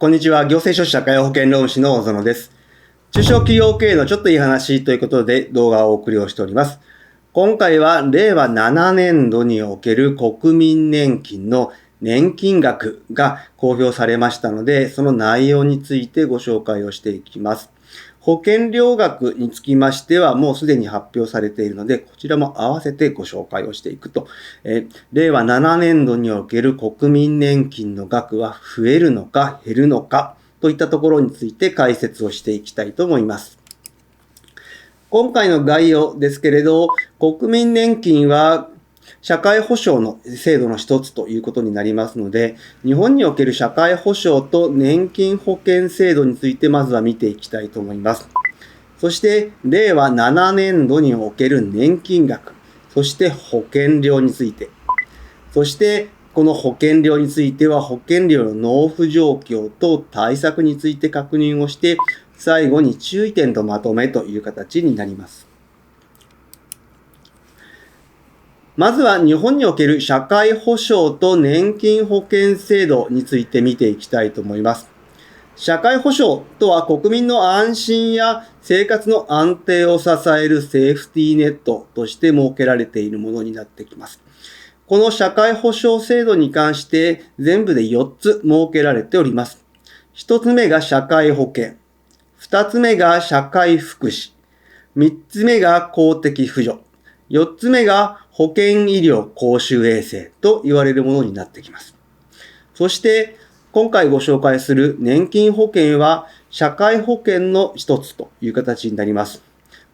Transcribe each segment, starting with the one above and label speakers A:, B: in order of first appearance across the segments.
A: こんにちは。行政書士社会保険労務士の小園です。中小企業経営のちょっといい話ということで動画をお送りをしております。今回は令和7年度における国民年金の年金額が公表されましたので、その内容についてご紹介をしていきます。保険料額につきましてはもうすでに発表されているので、こちらも合わせてご紹介をしていくと。令和7年度における国民年金の額は増えるのか減るのかといったところについて解説をしていきたいと思います。今回の概要ですけれど、国民年金は社会保障の制度の一つということになりますので、日本における社会保障と年金保険制度についてまずは見ていきたいと思います。そして、令和7年度における年金額、そして保険料について、そしてこの保険料については保険料の納付状況と対策について確認をして、最後に注意点とまとめという形になります。まずは日本における社会保障と年金保険制度について見ていきたいと思います。社会保障とは国民の安心や生活の安定を支えるセーフティーネットとして設けられているものになってきます。この社会保障制度に関して全部で4つ設けられております。1つ目が社会保険、2つ目が社会福祉、3つ目が公的扶助、4つ目が保険医療公衆衛生と言われるものになってきます。そして今回ご紹介する年金保険は社会保険の一つという形になります。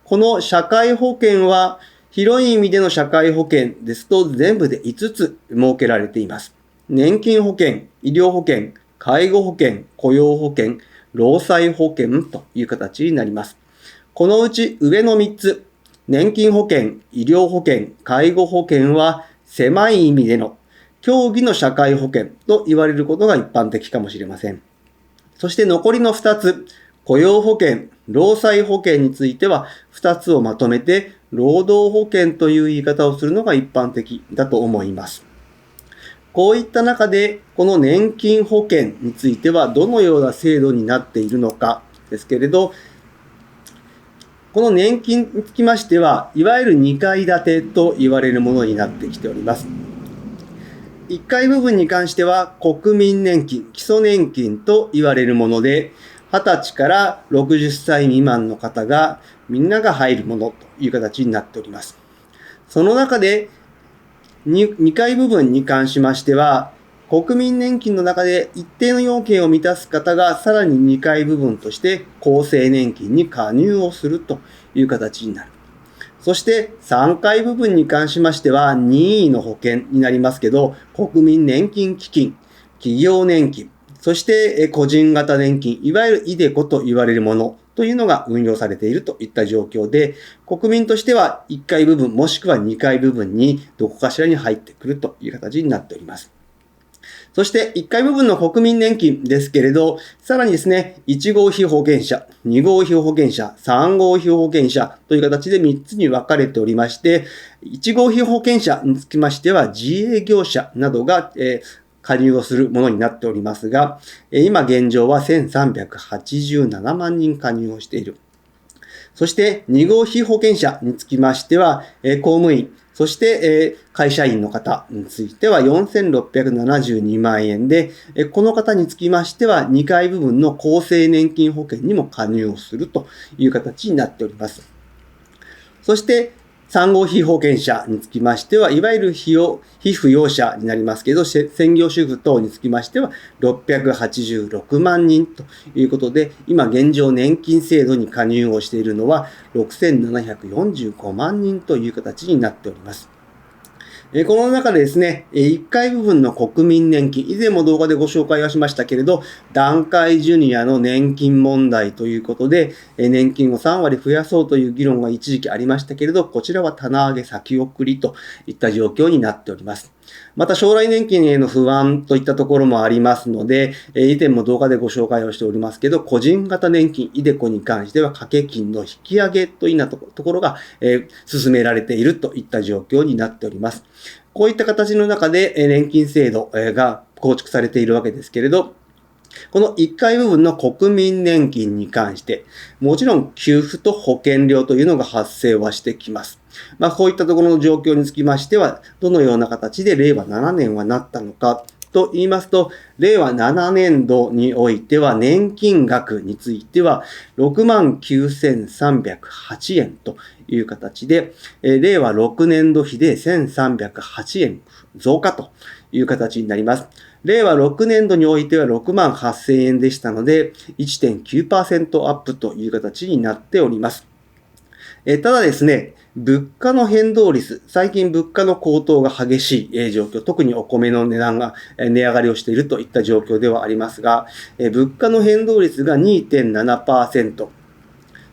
A: この社会保険は広い意味での社会保険ですと全部で5つ設けられています。年金保険、医療保険、介護保険、雇用保険、労災保険という形になります。このうち上の3つ、年金保険、医療保険、介護保険は狭い意味での競技の社会保険と言われることが一般的かもしれません。そして残りの2つ、雇用保険、労災保険については2つをまとめて労働保険という言い方をするのが一般的だと思います。こういった中でこの年金保険についてはどのような制度になっているのかですけれど、この年金につきましては、いわゆる2階建てと言われるものになってきております。1階部分に関しては国民年金、基礎年金と言われるもので、20歳から60歳未満の方がみんなが入るものという形になっております。その中で2階部分に関しましては、国民年金の中で一定の要件を満たす方がさらに2階部分として厚生年金に加入をするという形になる。そして3階部分に関しましては任意の保険になりますけど、国民年金基金、企業年金、そして個人型年金、いわゆるイデコと言われるものというのが運用されているといった状況で、国民としては1階部分もしくは2階部分にどこかしらに入ってくるという形になっております。そして1階部分の国民年金ですけれど、さらにですね、1号被保険者、2号被保険者、3号被保険者という形で3つに分かれておりまして、1号被保険者につきましては自営業者などが、加入をするものになっておりますが、今現状は1387万人加入をしている。そして2号被保険者につきましては、公務員、そして、会社員の方については4672万円で、この方につきましては2階部分の厚生年金保険にも加入をするという形になっております。そして3号被保険者につきましては、いわゆる被扶養者になりますけど、専業主婦等につきましては686万人ということで、今現状年金制度に加入をしているのは6745万人という形になっております。この中でですね、1階部分の国民年金、以前も動画でご紹介はしましたけれど、団塊ジュニアの年金問題ということで、年金を3割増やそうという議論が一時期ありましたけれど、こちらは棚上げ先送りといった状況になっております。また将来年金への不安といったところもありますので、以前も動画でご紹介をしておりますけど、個人型年金、イデコに関しては掛け金の引き上げといったところが、進められているといった状況になっております。こういった形の中で年金制度が構築されているわけですけれど、この1階部分の国民年金に関して、もちろん給付と保険料というのが発生はしてきます。こういったところの状況につきましては、どのような形で令和7年はなったのかと言いますと、令和7年度においては年金額については69,308円という形で、令和6年度比で1,308円増加という形になります。令和6年度においては68,000円でしたので、1.9% アップという形になっております。ただですね、物価の変動率、最近物価の高騰が激しい状況、特にお米の値段が値上がりをしているといった状況ではありますが、物価の変動率が 2.7%、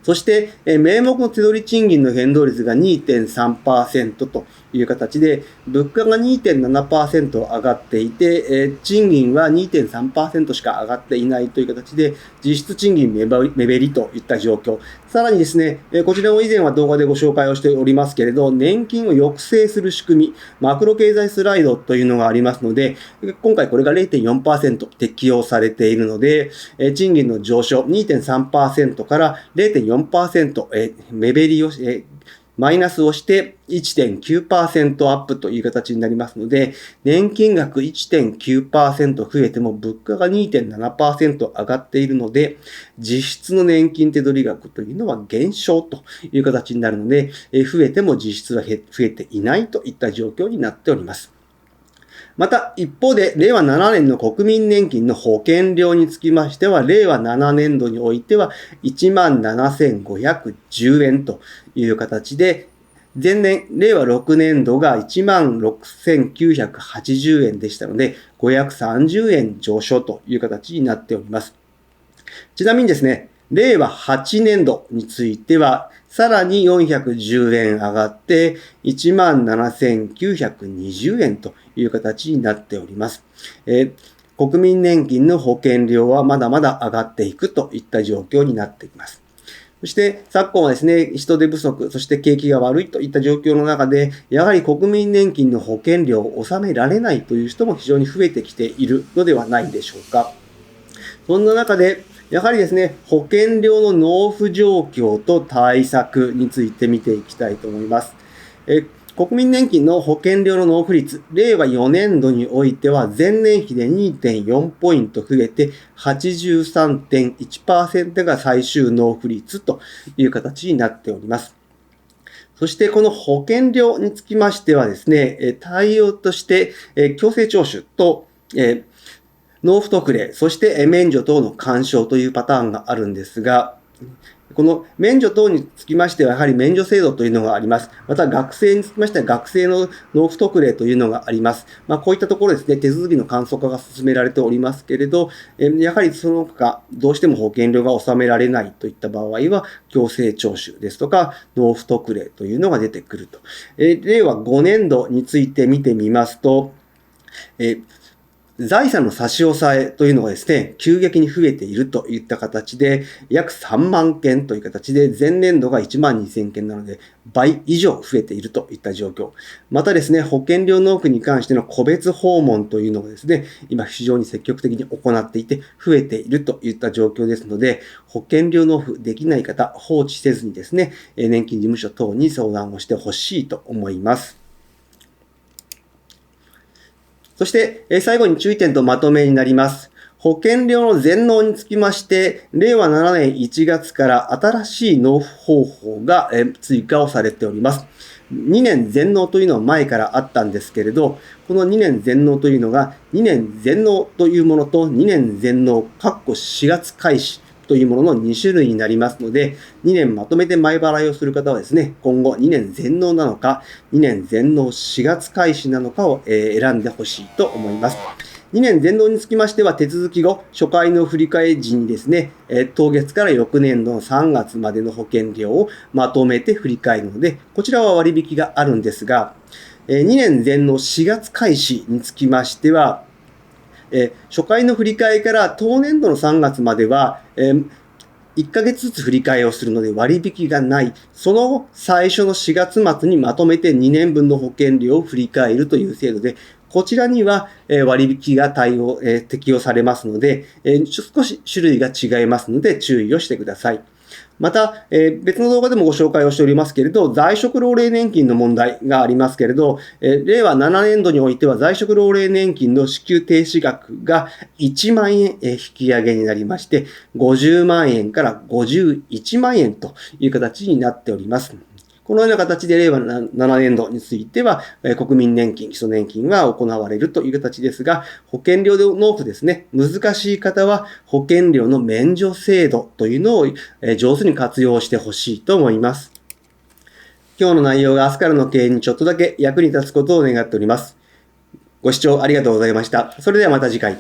A: そして、名目の手取り賃金の変動率が 2.3% という形で、物価が 2.7% 上がっていて、賃金は 2.3% しか上がっていないという形で、実質賃金目減りといった状況。さらにですね、こちらも以前は動画でご紹介をしておりますけれど、年金を抑制する仕組み、マクロ経済スライドというのがありますので、今回これが 0.4% 適用されているので、賃金の上昇 2.3% から 0.4% 目減りをマイナスをして 1.9% アップという形になりますので、年金額 1.9% 増えても物価が 2.7% 上がっているので、実質の年金手取り額というのは減少という形になるので、増えても実質は増えていないといった状況になっております。また、一方で、令和7年の国民年金の保険料につきましては、令和7年度においては 17,510 円という形で、前年、令和6年度が 16,980 円でしたので、530円上昇という形になっております。ちなみにですね、令和8年度については、さらに410円上がって、17,920 円という形になっております。国民年金の保険料はまだまだ上がっていくといった状況になっています。そして昨今はですね、人手不足、そして景気が悪いといった状況の中で、やはり国民年金の保険料を納められないという人も非常に増えてきているのではないでしょうか。そんな中で、やはりですね、保険料の納付状況と対策について見ていきたいと思います。国民年金の保険料の納付率、令和4年度においては前年比で 2.4 ポイント増えて 83.1% が最終納付率という形になっております。そしてこの保険料につきましてはですね、対応として強制徴収と納付特例、そして免除等の干渉というパターンがあるんですが、この免除等につきましては、やはり免除制度というのがあります。また、学生につきましては、学生の納付特例というのがあります。こういったところですね、手続きの簡素化が進められておりますけれど、やはりその他、どうしても保険料が納められないといった場合は、強制徴収ですとか、納付特例というのが出てくると。令和5年度について見てみますと、財産の差し押さえというのがですね、急激に増えているといった形で、約3万件という形で、前年度が1万2000件なので、倍以上増えているといった状況。またですね、保険料納付に関しての個別訪問というのがですね、今非常に積極的に行っていて、増えているといった状況ですので、保険料納付できない方、放置せずにですね、年金事務所等に相談をしてほしいと思います。そして、最後に注意点とまとめになります。保険料の全納につきまして、令和7年1月から新しい納付方法が追加をされております。2年全納というのは前からあったんですけれど、この2年全納というのが、2年全納というものと2年全納4月開始というものの2種類になりますので、2年まとめて前払いをする方はですね、今後2年全納なのか、2年全納4月開始なのかを選んでほしいと思います。2年全納につきましては、手続き後、初回の振り替え時にですね、当月から翌年度の3月までの保険料をまとめて振り替えるので、こちらは割引があるんですが、2年全納4月開始につきましては、初回の振り替えから当年度の3月までは、1ヶ月ずつ振り替えをするので割引がない。その最初の4月末にまとめて2年分の保険料を振り替えるという制度で、こちらには割引が適用されますので、少し種類が違いますので注意をしてください。また、別の動画でもご紹介をしておりますけれど、在職老齢年金の問題がありますけれど、令和7年度においては在職老齢年金の支給停止額が1万円引き上げになりまして、50万円から51万円という形になっております。このような形で令和7年度については、国民年金、基礎年金が行われるという形ですが、保険料納付ですね、難しい方は保険料の免除制度というのを上手に活用してほしいと思います。今日の内容が明日からの経営にちょっとだけ役に立つことを願っております。ご視聴ありがとうございました。それではまた次回。